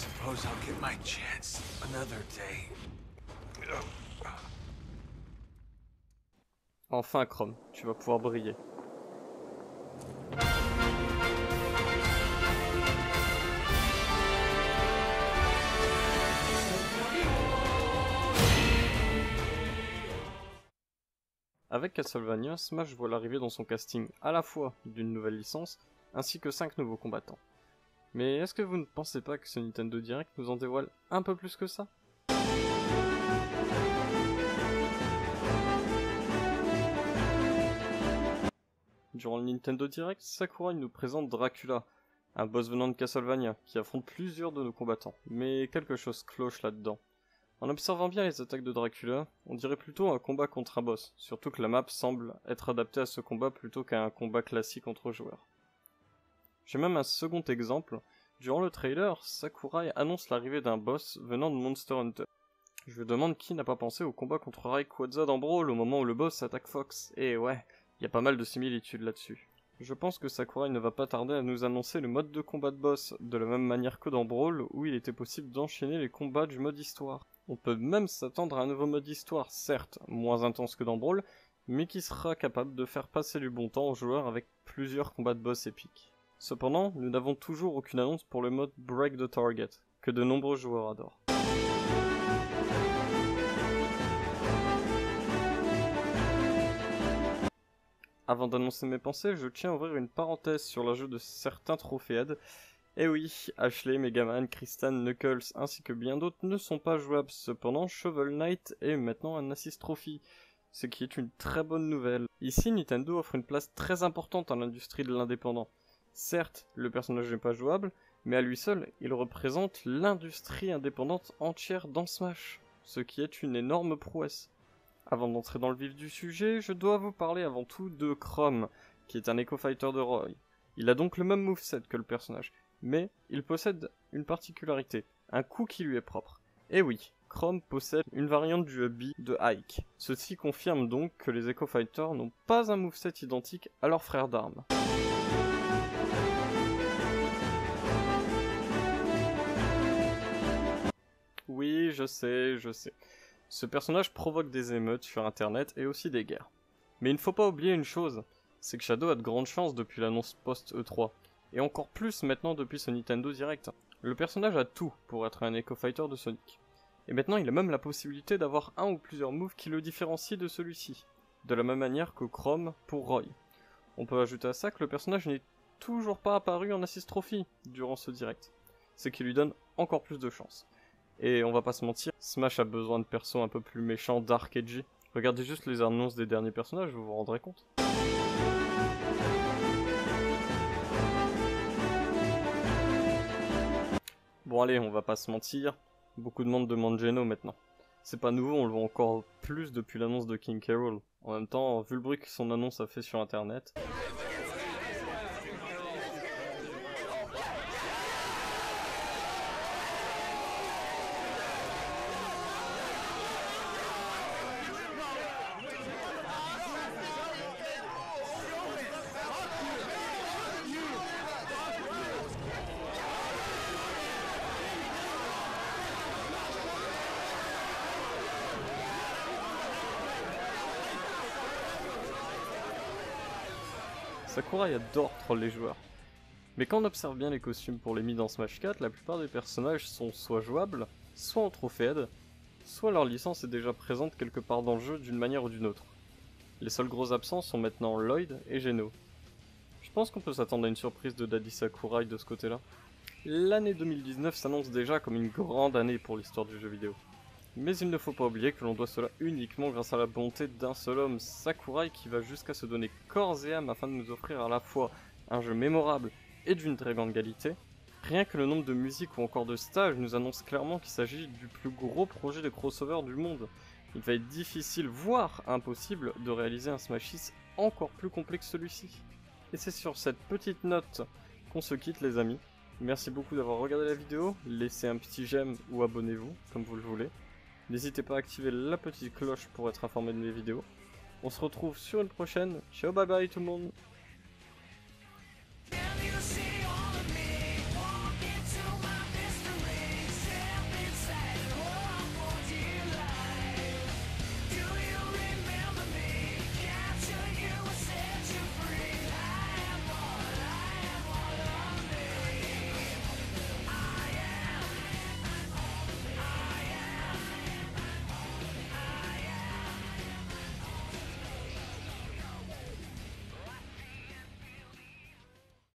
suppose I'll get my chance another day. Enfin, Chrome, tu vas pouvoir briller. Avec Castlevania, Smash voit l'arrivée dans son casting à la fois d'une nouvelle licence, ainsi que 5 nouveaux combattants. Mais est-ce que vous ne pensez pas que ce Nintendo Direct nous en dévoile un peu plus que ça ? Durant le Nintendo Direct, Sakurai nous présente Dracula, un boss venant de Castlevania, qui affronte plusieurs de nos combattants, mais quelque chose cloche là-dedans. En observant bien les attaques de Dracula, on dirait plutôt un combat contre un boss, surtout que la map semble être adaptée à ce combat plutôt qu'à un combat classique entre joueurs. J'ai même un second exemple. Durant le trailer, Sakurai annonce l'arrivée d'un boss venant de Monster Hunter. Je me demande qui n'a pas pensé au combat contre Rayquaza dans Brawl au moment où le boss attaque Fox. Et ouais, il y a pas mal de similitudes là-dessus. Je pense que Sakurai ne va pas tarder à nous annoncer le mode de combat de boss, de la même manière que dans Brawl, où il était possible d'enchaîner les combats du mode histoire. On peut même s'attendre à un nouveau mode histoire, certes, moins intense que dans Brawl, mais qui sera capable de faire passer du bon temps aux joueurs avec plusieurs combats de boss épiques. Cependant, nous n'avons toujours aucune annonce pour le mode Break the Target, que de nombreux joueurs adorent. Avant d'annoncer mes pensées, je tiens à ouvrir une parenthèse sur l'ajout de certains trophées aides. Eh oui, Ashley, Megaman, Kristan, Knuckles ainsi que bien d'autres ne sont pas jouables, cependant Shovel Knight est maintenant un Assist Trophy, ce qui est une très bonne nouvelle. Ici, Nintendo offre une place très importante à l'industrie de l'indépendant. Certes, le personnage n'est pas jouable, mais à lui seul, il représente l'industrie indépendante entière dans Smash, ce qui est une énorme prouesse. Avant d'entrer dans le vif du sujet, je dois vous parler avant tout de Chrome, qui est un Echo Fighter de Roy. Il a donc le même moveset que le personnage, mais il possède une particularité, un coup qui lui est propre. Et oui, Chrome possède une variante du Hubby de Ike. Ceci confirme donc que les Echo Fighters n'ont pas un moveset identique à leur frère d'armes. Oui, je sais. Ce personnage provoque des émeutes sur internet et aussi des guerres. Mais il ne faut pas oublier une chose, c'est que Shadow a de grandes chances depuis l'annonce post-E3, et encore plus maintenant depuis ce Nintendo Direct. Le personnage a tout pour être un Echo Fighter de Sonic. Et maintenant il a même la possibilité d'avoir un ou plusieurs moves qui le différencient de celui-ci, de la même manière que Chrome pour Roy. On peut ajouter à ça que le personnage n'est toujours pas apparu en Assist Trophy durant ce Direct, ce qui lui donne encore plus de chance. Et on va pas se mentir, Smash a besoin de persos un peu plus méchants, dark, edgy. Regardez juste les annonces des derniers personnages, vous vous rendrez compte. Bon allez, on va pas se mentir, beaucoup de monde demande Geno maintenant. C'est pas nouveau, on le voit encore plus depuis l'annonce de King K. Rool. En même temps, vu le bruit que son annonce a fait sur internet... Sakurai adore troll les joueurs. Mais quand on observe bien les costumes pour les Mi dans Smash 4, la plupart des personnages sont soit jouables, soit en trophée aide, soit leur licence est déjà présente quelque part dans le jeu d'une manière ou d'une autre. Les seuls gros absents sont maintenant Lloyd et Geno. Je pense qu'on peut s'attendre à une surprise de Daddy Sakurai de ce côté-là. L'année 2019 s'annonce déjà comme une grande année pour l'histoire du jeu vidéo. Mais il ne faut pas oublier que l'on doit cela uniquement grâce à la bonté d'un seul homme, Sakurai, qui va jusqu'à se donner corps et âme afin de nous offrir à la fois un jeu mémorable et d'une très grande qualité. Rien que le nombre de musiques ou encore de stages nous annonce clairement qu'il s'agit du plus gros projet de crossover du monde. Il va être difficile, voire impossible, de réaliser un Smash 6 encore plus complexe que celui-ci. Et c'est sur cette petite note qu'on se quitte les amis. Merci beaucoup d'avoir regardé la vidéo, laissez un petit j'aime ou abonnez-vous, comme vous le voulez. N'hésitez pas à activer la petite cloche pour être informé de mes vidéos. On se retrouve sur une prochaine. Ciao bye bye tout le monde.